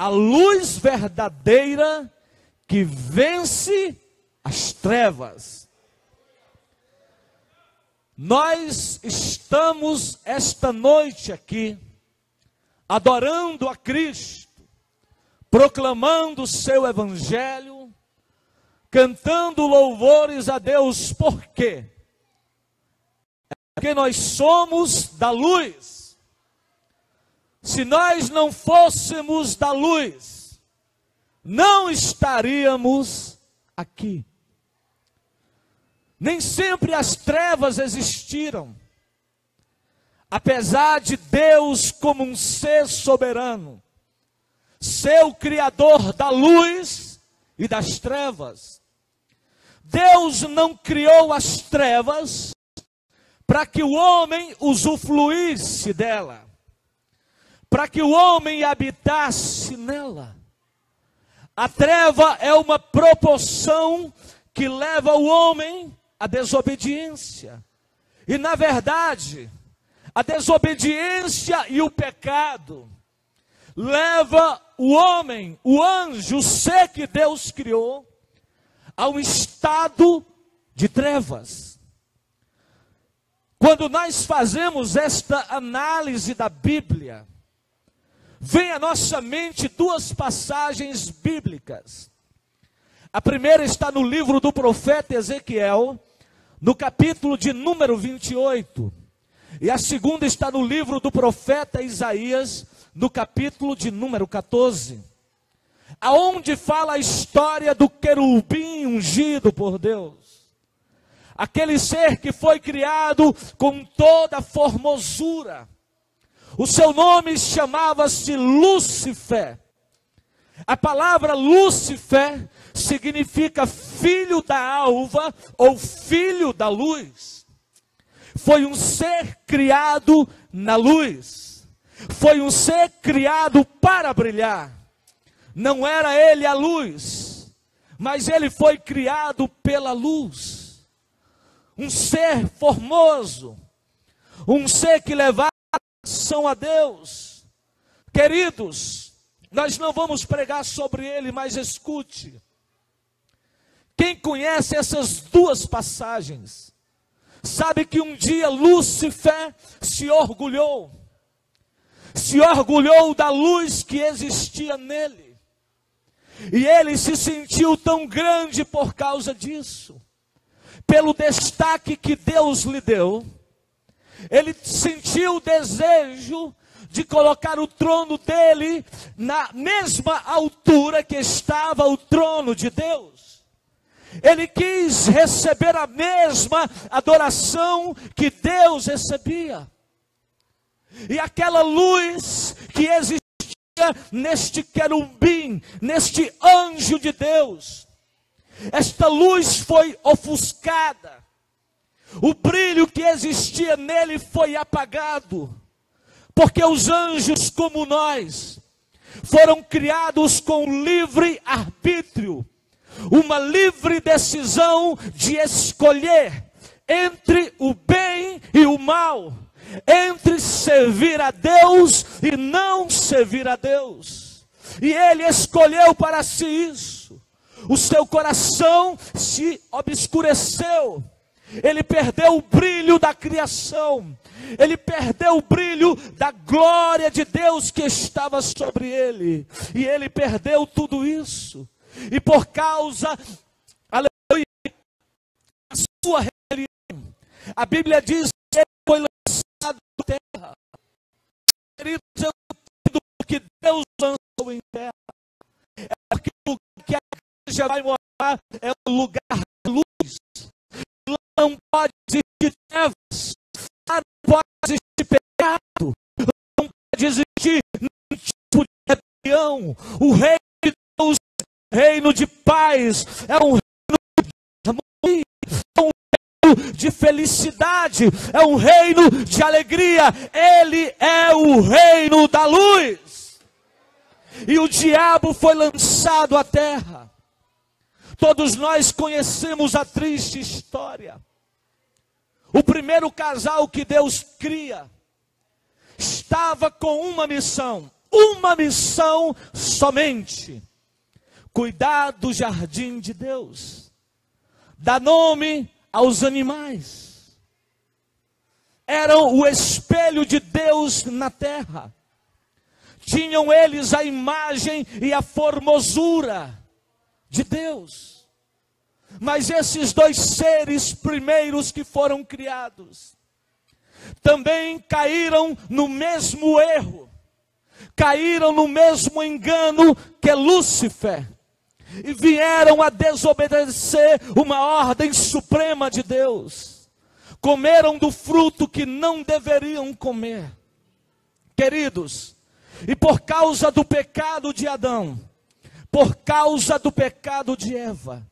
a luz verdadeira que vence as trevas. Nós estamos esta noite aqui, adorando a Cristo, proclamando o seu evangelho, cantando louvores a Deus. Por quê? Porque nós somos da luz. Se nós não fôssemos da luz, não estaríamos aqui. Nem sempre as trevas existiram. Apesar de Deus, como um ser soberano, ser o criador da luz e das trevas, Deus não criou as trevas para que o homem usufruísse dela, para que o homem habitasse nela. A treva é uma proporção que leva o homem à desobediência. E na verdade, a desobediência e o pecado leva o homem, o anjo, o ser que Deus criou, a um estado de trevas. Quando nós fazemos esta análise da Bíblia, vem à nossa mente duas passagens bíblicas. A primeira está no livro do profeta Ezequiel, no capítulo de número 28. E a segunda está no livro do profeta Isaías, no capítulo de número 14. Aonde fala a história do querubim ungido por Deus. Aquele ser que foi criado com toda formosura. O seu nome chamava-se Lúcifer. A palavra Lúcifer significa filho da alva ou filho da luz. Foi um ser criado na luz. Foi um ser criado para brilhar. Não era ele a luz, mas ele foi criado pela luz. Um ser formoso, um ser que levava ação a Deus. Queridos, nós não vamos pregar sobre ele, mas escute. Quem conhece essas duas passagens, sabe que um dia Lúcifer se orgulhou da luz que existia nele. E ele se sentiu tão grande por causa disso. Pelo destaque que Deus lhe deu, ele sentiu o desejo de colocar o trono dele na mesma altura que estava o trono de Deus. Ele quis receber a mesma adoração que Deus recebia. E aquela luz que existia neste querubim, neste anjo de Deus, esta luz foi ofuscada. O brilho que existia nele foi apagado. Porque os anjos, como nós, foram criados com livre arbítrio, uma livre decisão de escolher entre o bem e o mal, entre servir a Deus e não servir a Deus. E ele escolheu para si isso. O seu coração se obscureceu. Ele perdeu o brilho da criação. Ele perdeu o brilho da glória de Deus que estava sobre ele. E ele perdeu tudo isso. E por causa, aleluia, da sua rebelião, a Bíblia diz que ele foi lançado em terra. Queridos, eu entendo que Deus lançou em terra. É porque o lugar que a igreja vai morar é o lugar da luz. Não pode existir trevas, não pode existir pecado, não pode existir nenhum tipo de rebelião. O reino de Deus é um reino de paz, é um reino de harmonia, é um reino de felicidade, é um reino de alegria. Ele é o reino da luz. E o diabo foi lançado à terra. Todos nós conhecemos a triste história. O primeiro casal que Deus cria estava com uma missão. uma missão somente: cuidar do jardim de Deus, dar nome aos animais. Eram o espelho de Deus na terra. Tinham eles a imagem e a formosura de Deus. Mas esses dois seres primeiros que foram criados também caíram no mesmo erro, caíram no mesmo engano que Lúcifer, e vieram a desobedecer uma ordem suprema de Deus. Comeram do fruto que não deveriam comer. Queridos, e por causa do pecado de Adão, por causa do pecado de Eva,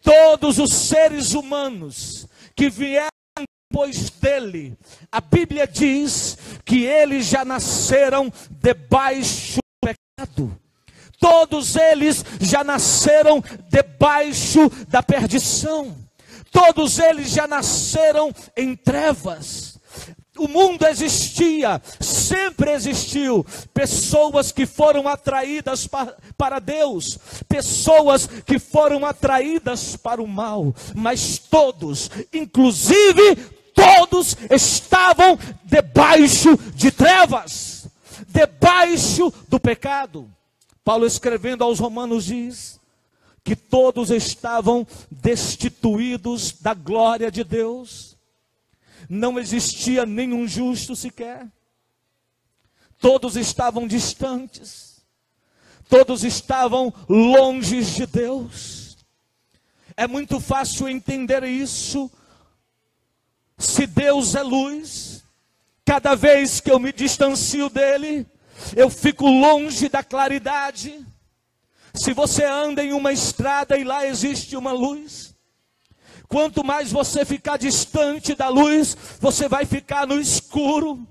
todos os seres humanos que vieram depois dele, a Bíblia diz que eles já nasceram debaixo do pecado. Todos eles já nasceram debaixo da perdição. Todos eles já nasceram em trevas. O mundo existia, sempre existiu, pessoas que foram atraídas para Deus, pessoas que foram atraídas para o mal, mas todos, inclusive todos, estavam debaixo de trevas, debaixo do pecado. Paulo, escrevendo aos Romanos, diz que todos estavam destituídos da glória de Deus. Não existia nenhum justo sequer. Todos estavam distantes. Todos estavam longe de Deus. É muito fácil entender isso. Se Deus é luz, cada vez que eu me distancio dele, eu fico longe da claridade. Se você anda em uma estrada e lá existe uma luz, quanto mais você ficar distante da luz, você vai ficar no escuro.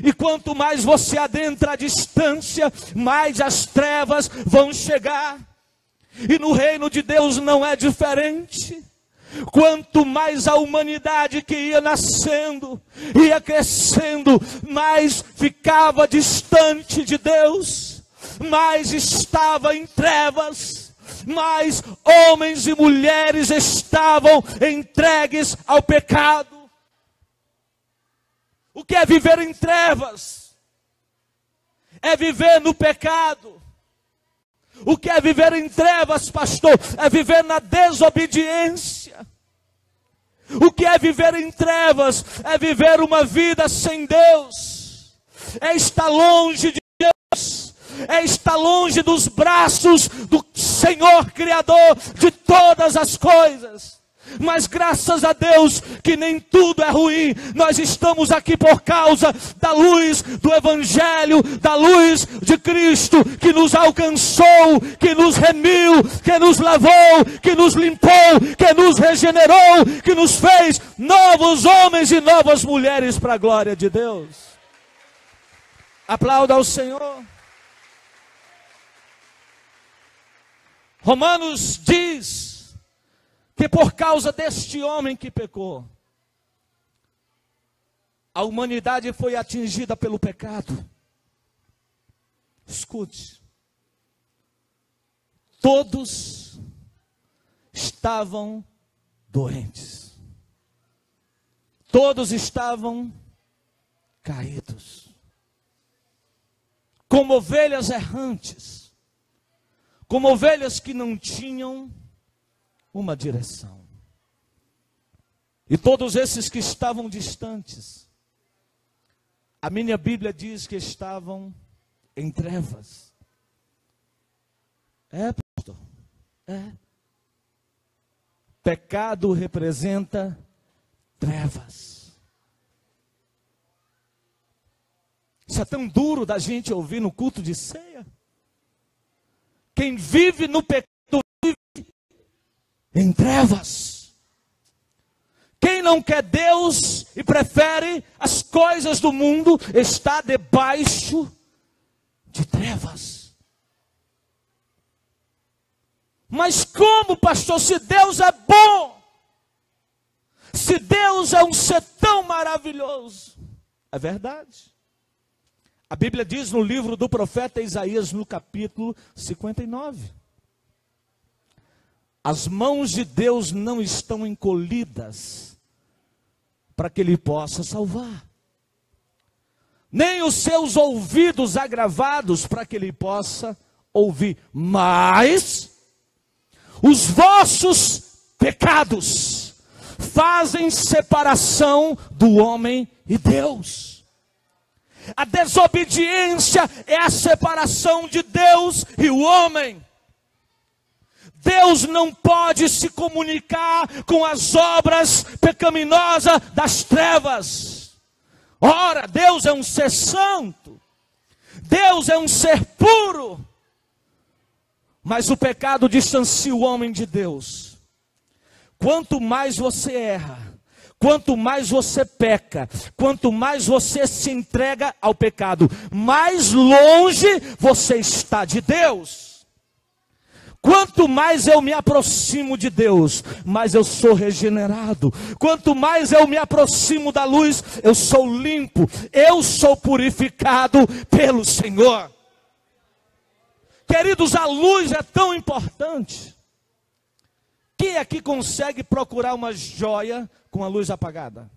E quanto mais você adentra a distância, mais as trevas vão chegar. E no reino de Deus não é diferente. Quanto mais a humanidade que ia nascendo, ia crescendo, mais ficava distante de Deus, mais estava em trevas. Mas homens e mulheres estavam entregues ao pecado. O que é viver em trevas? É viver no pecado. O que é viver em trevas, pastor? É viver na desobediência. O que é viver em trevas? É viver uma vida sem Deus. É estar longe de Deus. É estar longe dos braços do Senhor Criador de todas as coisas. Mas graças a Deus que nem tudo é ruim. Nós estamos aqui por causa da luz do Evangelho, da luz de Cristo, que nos alcançou, que nos remiu, que nos lavou, que nos limpou, que nos regenerou, que nos fez novos homens e novas mulheres para a glória de Deus. Aplauda ao Senhor. Romanos diz que por causa deste homem que pecou, a humanidade foi atingida pelo pecado. Escute, todos estavam doentes, todos estavam caídos, como ovelhas errantes, como ovelhas que não tinham uma direção. E todos esses que estavam distantes, a minha Bíblia diz que estavam em trevas. É, pastor? É. Pecado representa trevas. Isso é tão duro da gente ouvir no culto de ceia. Quem vive no pecado vive em trevas. Quem não quer Deus e prefere as coisas do mundo está debaixo de trevas. Mas como, pastor, se Deus é bom, se Deus é um ser tão maravilhoso? É verdade. A Bíblia diz no livro do profeta Isaías, no capítulo 59. As mãos de Deus não estão encolhidas para que Ele possa salvar, nem os seus ouvidos agravados para que Ele possa ouvir, mas os vossos pecados fazem separação do homem e Deus. A desobediência é a separação de Deus e o homem. Deus não pode se comunicar com as obras pecaminosas das trevas. Ora, Deus é um ser santo, Deus é um ser puro, mas o pecado distancia o homem de Deus. Quanto mais você erra, quanto mais você peca, quanto mais você se entrega ao pecado, mais longe você está de Deus. Quanto mais eu me aproximo de Deus, mais eu sou regenerado. Quanto mais eu me aproximo da luz, eu sou limpo, eu sou purificado pelo Senhor. Queridos, a luz é tão importante. Quem aqui consegue procurar uma joia com a luz apagada?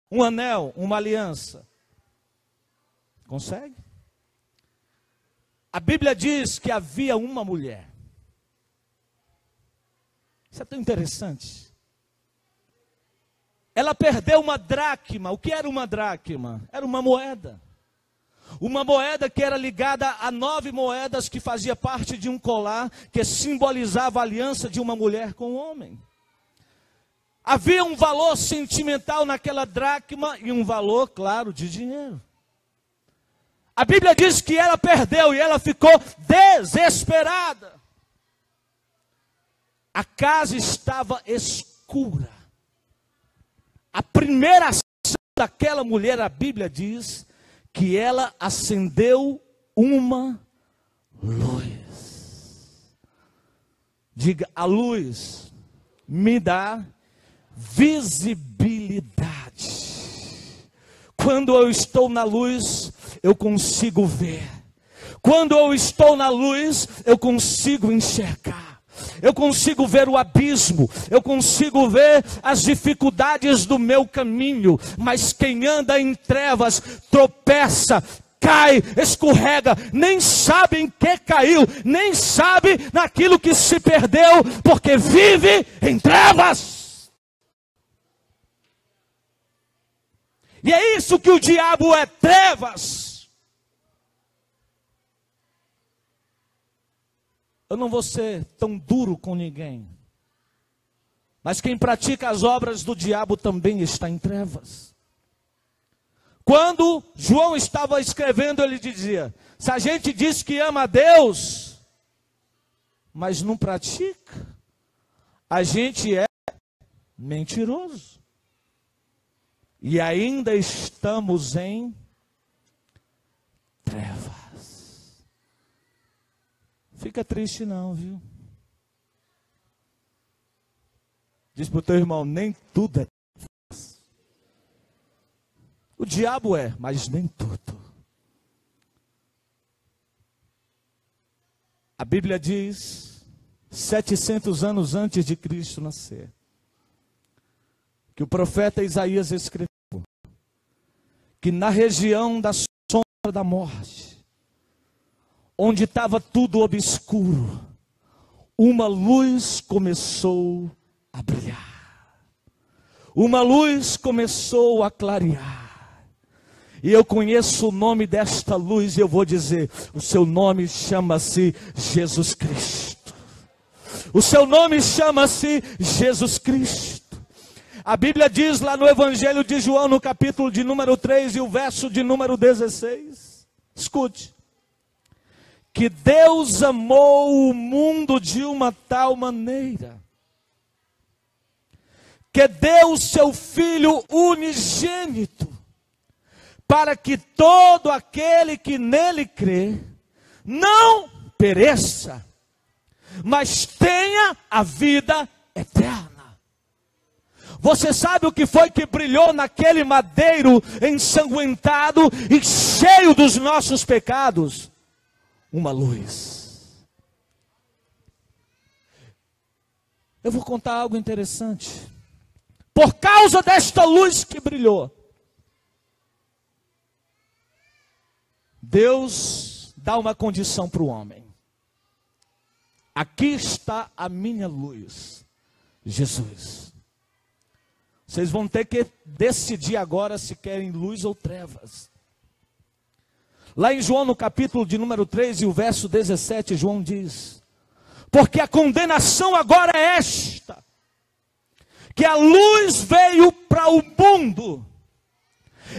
Um anel, uma aliança? Consegue? A Bíblia diz que havia uma mulher. Isso é tão interessante. Ela perdeu uma dracma. O que era uma dracma? Era uma moeda. Uma moeda que era ligada a 9 moedas que fazia parte de um colar que simbolizava a aliança de uma mulher com um homem. Havia um valor sentimental naquela dracma e um valor, claro, de dinheiro. A Bíblia diz que ela perdeu e ela ficou desesperada. A casa estava escura. A primeira ação daquela mulher, a Bíblia diz que ela acendeu uma luz. Diga, a luz me dá visibilidade. Quando eu estou na luz, eu consigo ver. Quando eu estou na luz, eu consigo enxergar. Eu consigo ver o abismo, eu consigo ver as dificuldades do meu caminho. Mas quem anda em trevas tropeça, cai, escorrega, nem sabe em que caiu, nem sabe naquilo que se perdeu, porque vive em trevas. E é isso que o diabo é, trevas. Eu não vou ser tão duro com ninguém, mas quem pratica as obras do diabo também está em trevas. Quando João estava escrevendo, ele dizia: se a gente diz que ama a Deus, mas não pratica, a gente é mentiroso. E ainda estamos em trevas. Fica triste não, viu? Diz para o teu irmão, nem tudo é trevas. O diabo é, mas nem tudo. A Bíblia diz, 700 anos antes de Cristo nascer, que o profeta Isaías escreveu que na região da sombra da morte, onde estava tudo obscuro, uma luz começou a brilhar. Uma luz começou a clarear. E eu conheço o nome desta luz e eu vou dizer, o seu nome chama-se Jesus Cristo. O seu nome chama-se Jesus Cristo. A Bíblia diz lá no Evangelho de João, no capítulo de número 3 e o verso de número 16. Escute. Que Deus amou o mundo de uma tal maneira, que deu seu Filho unigênito, para que todo aquele que nele crê, não pereça, mas tenha a vida eterna. Você sabe o que foi que brilhou naquele madeiro ensanguentado e cheio dos nossos pecados? Uma luz. Eu vou contar algo interessante. Por causa desta luz que brilhou, Deus dá uma condição para o homem. Aqui está a minha luz, Jesus. Vocês vão ter que decidir agora se querem luz ou trevas. Lá em João, no capítulo de número 3 e o verso 17, João diz: porque a condenação agora é esta, que a luz veio para o mundo,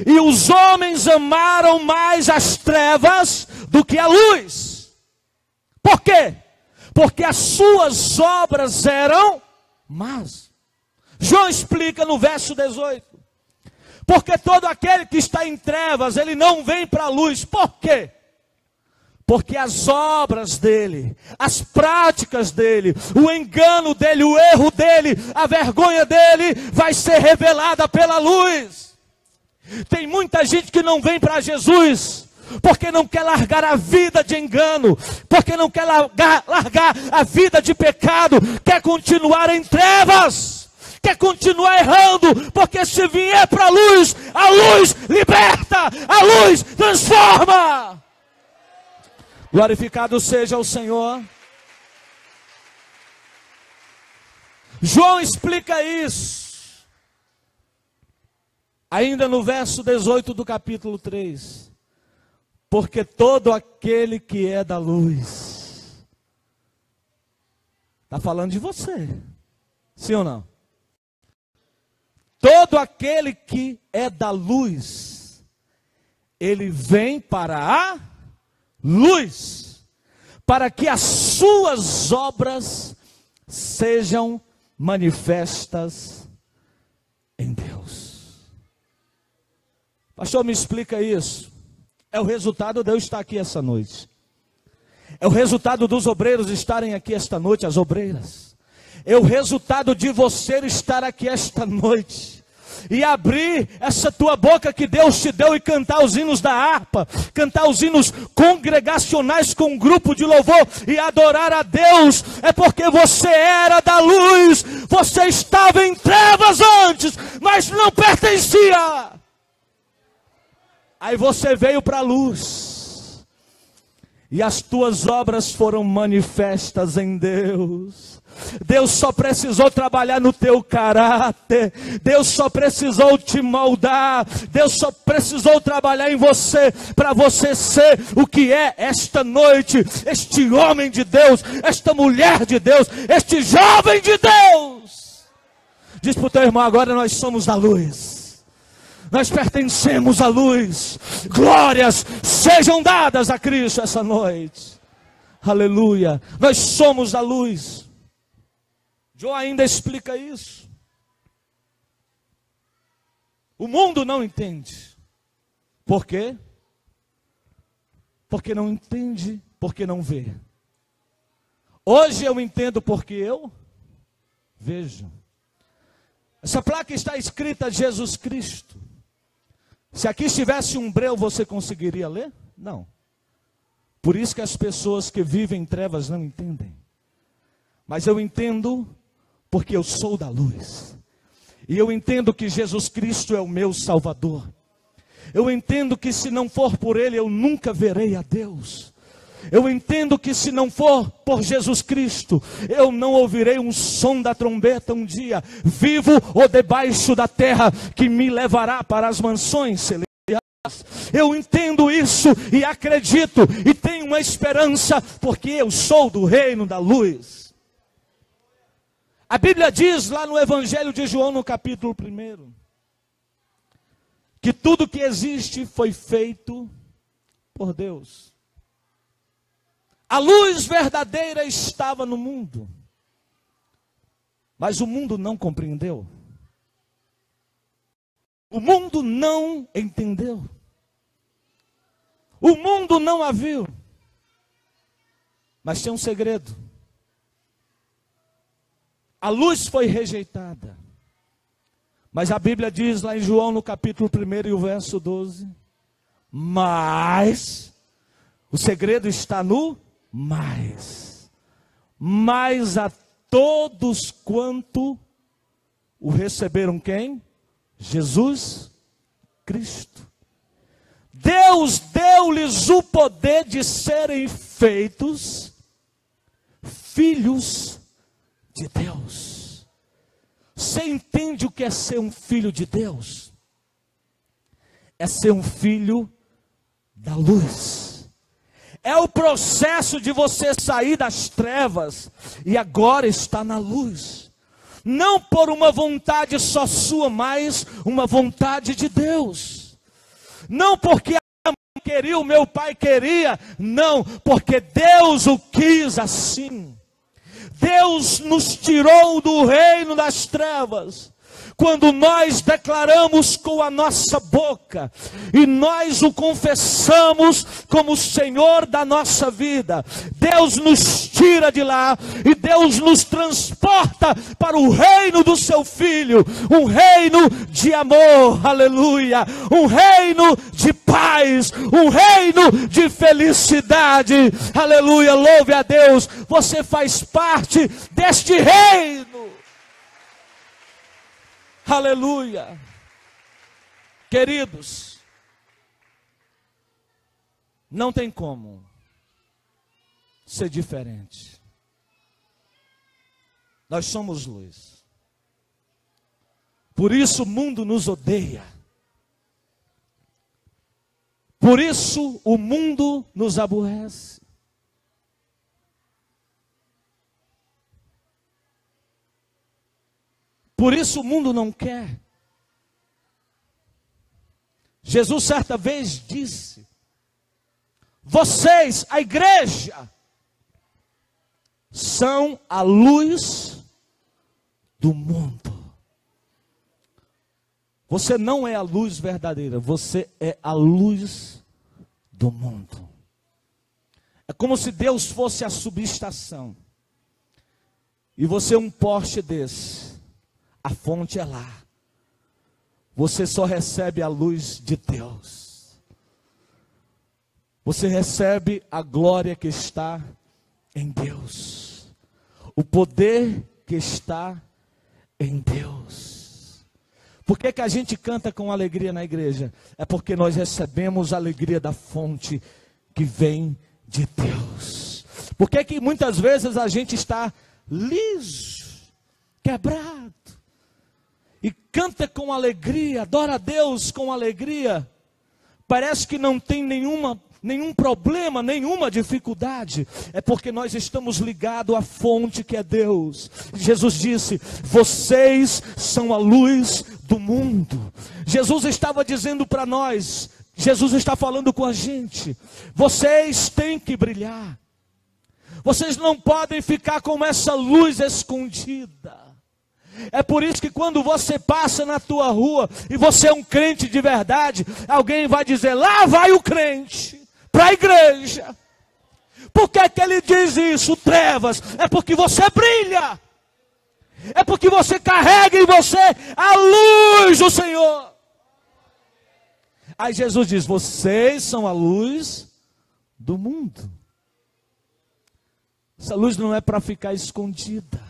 e os homens amaram mais as trevas do que a luz. Por quê? Porque as suas obras eram más. João explica no verso 18. Porque todo aquele que está em trevas, ele não vem para a luz. Por quê? Porque as obras dele, as práticas dele, o engano dele, o erro dele, a vergonha dele, vai ser revelada pela luz. Tem muita gente que não vem para Jesus, porque não quer largar a vida de engano, porque não quer largar a vida de pecado, quer continuar em trevas, quer continuar errando, porque se vier para a luz liberta, a luz transforma. Glorificado seja o Senhor. João explica isso. Ainda no verso 18 do capítulo 3. Porque todo aquele que é da luz. Está falando de você. Sim ou não? Todo aquele que é da luz, ele vem para a luz, para que as suas obras sejam manifestas em Deus. Pastor, me explica isso. É o resultado de eu estar aqui essa noite. É o resultado dos obreiros estarem aqui esta noite, as obreiras. É o resultado de você estar aqui esta noite e abrir essa tua boca que Deus te deu e cantar os hinos da harpa, cantar os hinos congregacionais com um grupo de louvor e adorar a Deus. É porque você era da luz, você estava em trevas antes, mas não pertencia. Aí você veio para a luz, e as tuas obras foram manifestas em Deus. Deus só precisou trabalhar no teu caráter, Deus só precisou te moldar, Deus só precisou trabalhar em você, para você ser o que é esta noite, este homem de Deus, esta mulher de Deus, este jovem de Deus. Diz para o teu irmão: agora nós somos da luz. Nós pertencemos à luz. Glórias sejam dadas a Cristo essa noite. Aleluia. Nós somos a luz. João ainda explica isso. O mundo não entende. Por quê? Porque não entende, porque não vê. Hoje eu entendo porque eu vejo. Essa placa está escrita Jesus Cristo. Se aqui estivesse um breu, você conseguiria ler? Não. Por isso que as pessoas que vivem em trevas não entendem. Mas eu entendo porque eu sou da luz. E eu entendo que Jesus Cristo é o meu Salvador. Eu entendo que se não for por Ele, eu nunca verei a Deus. Eu entendo que se não for por Jesus Cristo, eu não ouvirei um som da trombeta um dia, vivo ou debaixo da terra, que me levará para as mansões celestiais. Eu entendo isso e acredito e tenho uma esperança, porque eu sou do reino da luz. A Bíblia diz lá no Evangelho de João, no capítulo 1, que tudo que existe foi feito por Deus. A luz verdadeira estava no mundo, mas o mundo não compreendeu. O mundo não entendeu. O mundo não a viu. Mas tem um segredo. A luz foi rejeitada. Mas a Bíblia diz lá em João, no capítulo 1 e o verso 12, mas, o segredo está no mais. Mas a todos quanto o receberam quem? Jesus Cristo. Deus deu-lhes o poder de serem feitos filhos de Deus. Você entende o que é ser um filho de Deus? É ser um filho da luz. É o processo de você sair das trevas e agora está na luz. Não por uma vontade só sua, mas uma vontade de Deus. Não porque a minha mãe queria, o meu pai queria. Não, porque Deus o quis assim. Deus nos tirou do reino das trevas. Quando nós declaramos com a nossa boca e nós o confessamos como Senhor da nossa vida, Deus nos tira de lá e Deus nos transporta para o reino do seu Filho, um reino de amor, aleluia, um reino de paz, um reino de felicidade, aleluia, louve a Deus, você faz parte deste reino. Aleluia. Queridos, não tem como ser diferente. Nós somos luz. Por isso o mundo nos odeia. Por isso o mundo nos aborrece. Por isso o mundo não quer. Jesus certa vez disse: vocês, a igreja, são a luz do mundo. Você não é a luz verdadeira, você é a luz do mundo. É como se Deus fosse a subestação e você é um poste desse. A fonte é lá. Você só recebe a luz de Deus. Você recebe a glória que está em Deus. O poder que está em Deus. Por que a gente canta com alegria na igreja? É porque nós recebemos a alegria da fonte que vem de Deus. Por que muitas vezes a gente está liso, quebrado? E canta com alegria, adora a Deus com alegria. Parece que não tem nenhum problema, nenhuma dificuldade. É porque nós estamos ligados à fonte que é Deus. Jesus disse: vocês são a luz do mundo. Jesus estava dizendo para nós, Jesus está falando com a gente: vocês têm que brilhar. Vocês não podem ficar com essa luz escondida. É por isso que quando você passa na tua rua e você é um crente de verdade, alguém vai dizer: lá vai o crente para a igreja. Por que ele diz isso? Trevas. É porque você brilha. É porque você carrega em você a luz do Senhor. Aí Jesus diz: vocês são a luz do mundo. Essa luz não é para ficar escondida.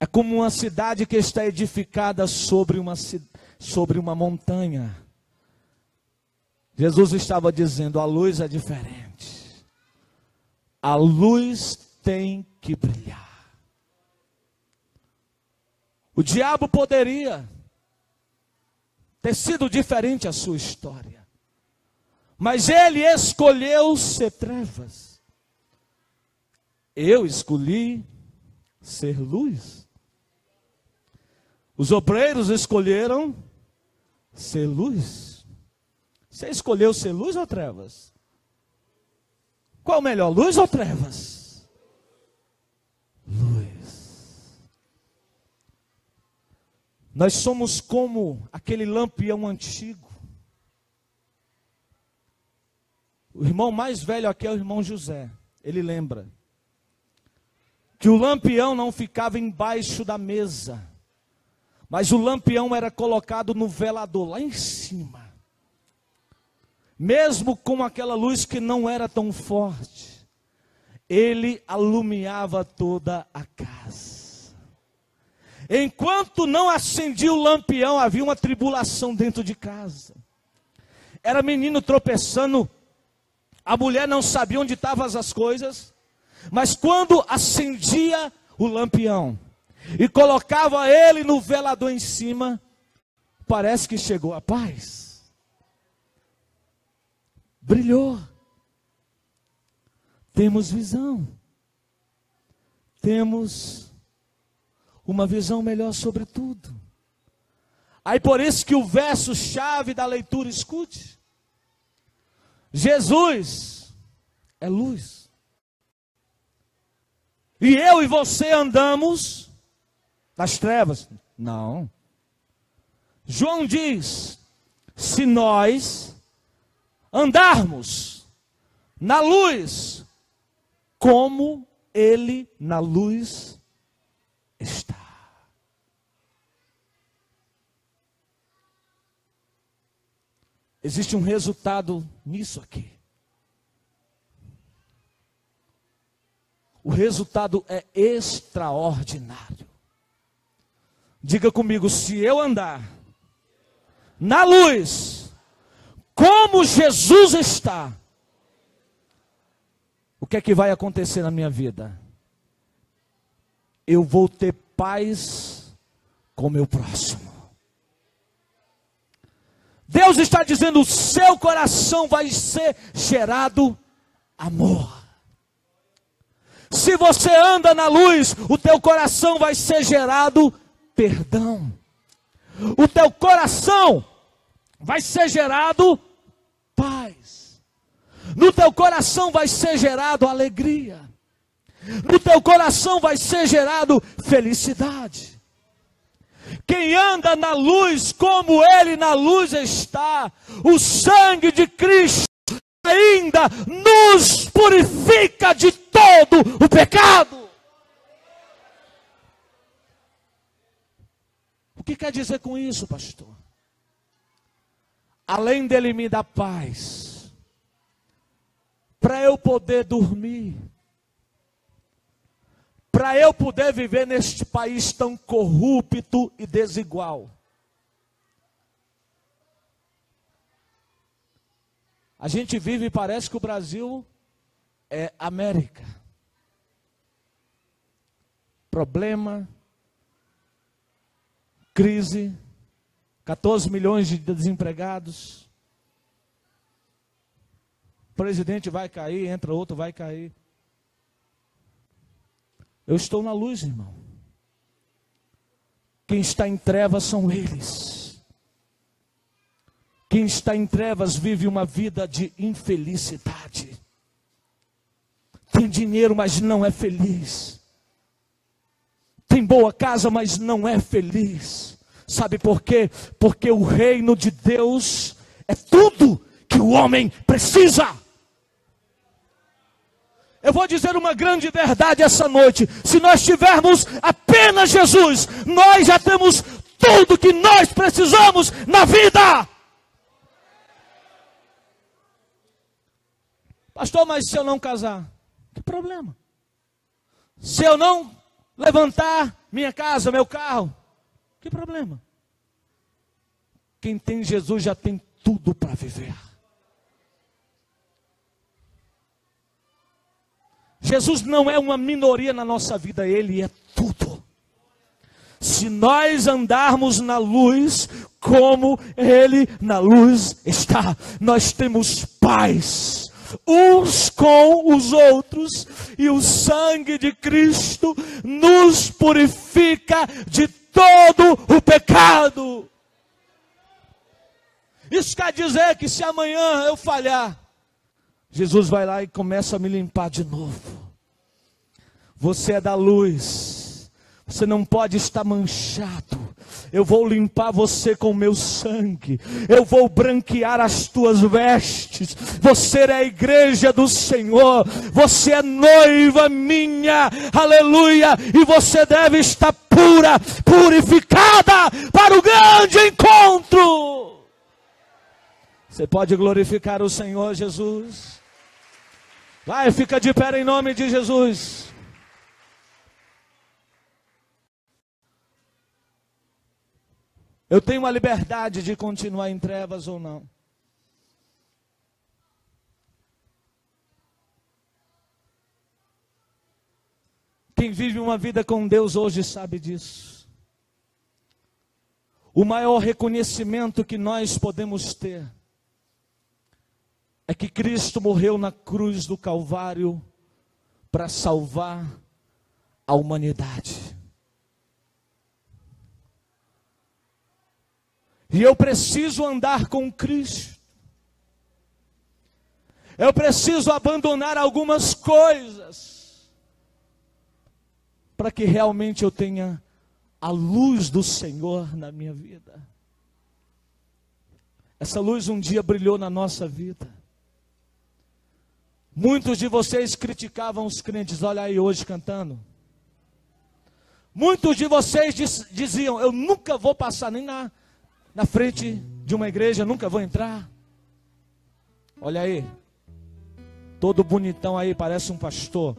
É como uma cidade que está edificada sobre uma montanha. Jesus estava dizendo: a luz é diferente. A luz tem que brilhar. O diabo poderia ter sido diferente a sua história, mas ele escolheu ser trevas. Eu escolhi ser luz. Os obreiros escolheram ser luz. Você escolheu ser luz ou trevas? Qual melhor, luz ou trevas? Luz. Nós somos como aquele lampião antigo. O irmão mais velho aqui é o irmão José. Ele lembra que o lampião não ficava embaixo da mesa, Mas o lampião era colocado no velador, lá em cima. Mesmo com aquela luz que não era tão forte, ele alumiava toda a casa. Enquanto não acendia o lampião, havia uma tribulação dentro de casa. Era menino tropeçando, a mulher não sabia onde estavam as coisas, mas quando acendia o lampião e colocava ele no velador em cima, parece que chegou a paz. Brilhou. Temos visão. Temos uma visão melhor sobre tudo. Aí por isso que o verso chave da leitura, escute. Jesus é luz. E eu e você andamos nas trevas? Não. João diz: se nós andarmos na luz, como ele na luz está. Existe um resultado nisso aqui. O resultado é extraordinário. Diga comigo: se eu andar na luz, como Jesus está, o que é que vai acontecer na minha vida? Eu vou ter paz com o meu próximo. Deus está dizendo: o seu coração vai ser gerado amor. Se você anda na luz, o teu coração vai ser gerado perdão. O teu coração vai ser gerado paz. No teu coração vai ser gerado alegria. No teu coração vai ser gerado felicidade. Quem anda na luz, como ele na luz está, o sangue de Cristo ainda nos purifica de todo o pecado. O que quer dizer com isso, pastor? Além dele me dar paz, para eu poder dormir, para eu poder viver neste país tão corrupto e desigual, a gente vive e parece que o Brasil é América. Problema, crise, 14 milhões de desempregados. O presidente vai cair, entra outro, vai cair. Eu estou na luz, irmão. Quem está em trevas são eles. Quem está em trevas vive uma vida de infelicidade. Tem dinheiro, mas não é feliz. Tem boa casa, mas não é feliz. Sabe por quê? Porque o reino de Deus é tudo que o homem precisa. Eu vou dizer uma grande verdade essa noite: se nós tivermos apenas Jesus, nós já temos tudo que nós precisamos na vida. Pastor, mas se eu não casar, que problema? Se eu não levantar minha casa, meu carro, que problema? Quem tem Jesus já tem tudo para viver. Jesus não é uma minoria na nossa vida, Ele é tudo. Se nós andarmos na luz, como Ele na luz está, nós temos paz uns com os outros, e o sangue de Cristo nos purifica de todo o pecado. Isso quer dizer que se amanhã eu falhar, Jesus vai lá e começa a me limpar de novo. Você é da luz, você não pode estar manchado. eu vou limpar você com meu sangue, eu vou branquear as tuas vestes. Você é a igreja do Senhor, você é noiva minha, aleluia, e você deve estar pura, purificada para o grande encontro. Você pode glorificar o Senhor Jesus? Vai, fica de pé em nome de Jesus. Eu tenho a liberdade de continuar em trevas ou não. Quem vive uma vida com Deus hoje sabe disso. O maior reconhecimento que nós podemos ter é que Cristo morreu na cruz do Calvário para salvar a humanidade. E eu preciso andar com Cristo. Eu preciso abandonar algumas coisas para que realmente eu tenha a luz do Senhor na minha vida. Essa luz um dia brilhou na nossa vida. Muitos de vocês criticavam os crentes, olha aí hoje cantando. Muitos de vocês diziam, eu nunca vou passar nem na frente de uma igreja, nunca vou entrar. Olha aí, todo bonitão aí, parece um pastor.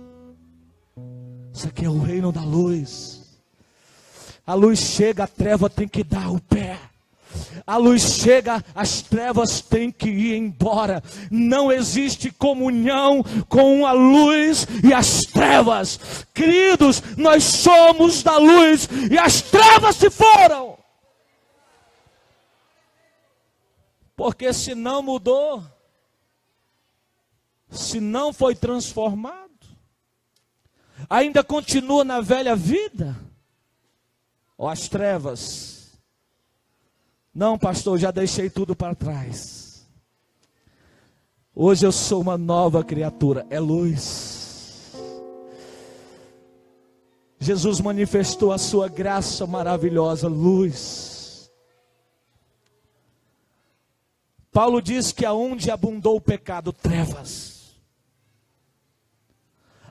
Isso aqui é o reino da luz. A luz chega, a treva tem que dar o pé. A luz chega, as trevas têm que ir embora. Não existe comunhão com a luz e as trevas. Queridos, nós somos da luz e as trevas se foram. Porque se não mudou, se não foi transformado, ainda continua na velha vida, ou as trevas. Não, pastor, já deixei tudo para trás. Hoje eu sou uma nova criatura, é luz. Jesus manifestou a sua graça maravilhosa, luz. Paulo diz que aonde abundou o pecado, trevas.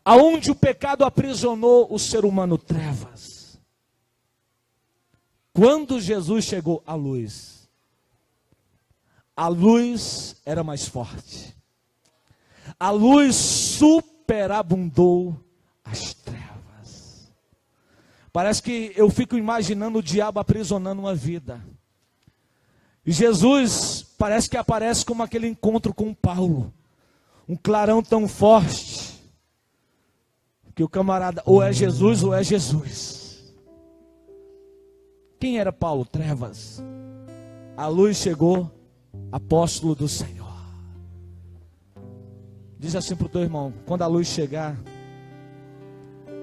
Aonde o pecado aprisionou o ser humano, trevas. Quando Jesus chegou à luz, a luz era mais forte. A luz superabundou as trevas. Parece que eu fico imaginando o diabo aprisionando uma vida. E Jesus parece que aparece como aquele encontro com Paulo. Um clarão tão forte, que o camarada ou é Jesus ou é Jesus. Quem era Paulo? Trevas. A luz chegou, apóstolo do Senhor. Diz assim para o teu irmão, quando a luz chegar,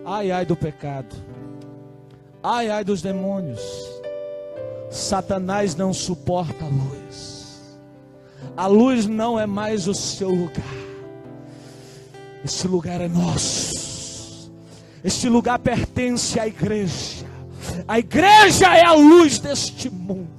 ai, ai do pecado, ai, ai dos demônios. Satanás não suporta a luz. A luz não é mais o seu lugar. Esse lugar é nosso. Este lugar pertence à igreja. A igreja é a luz deste mundo.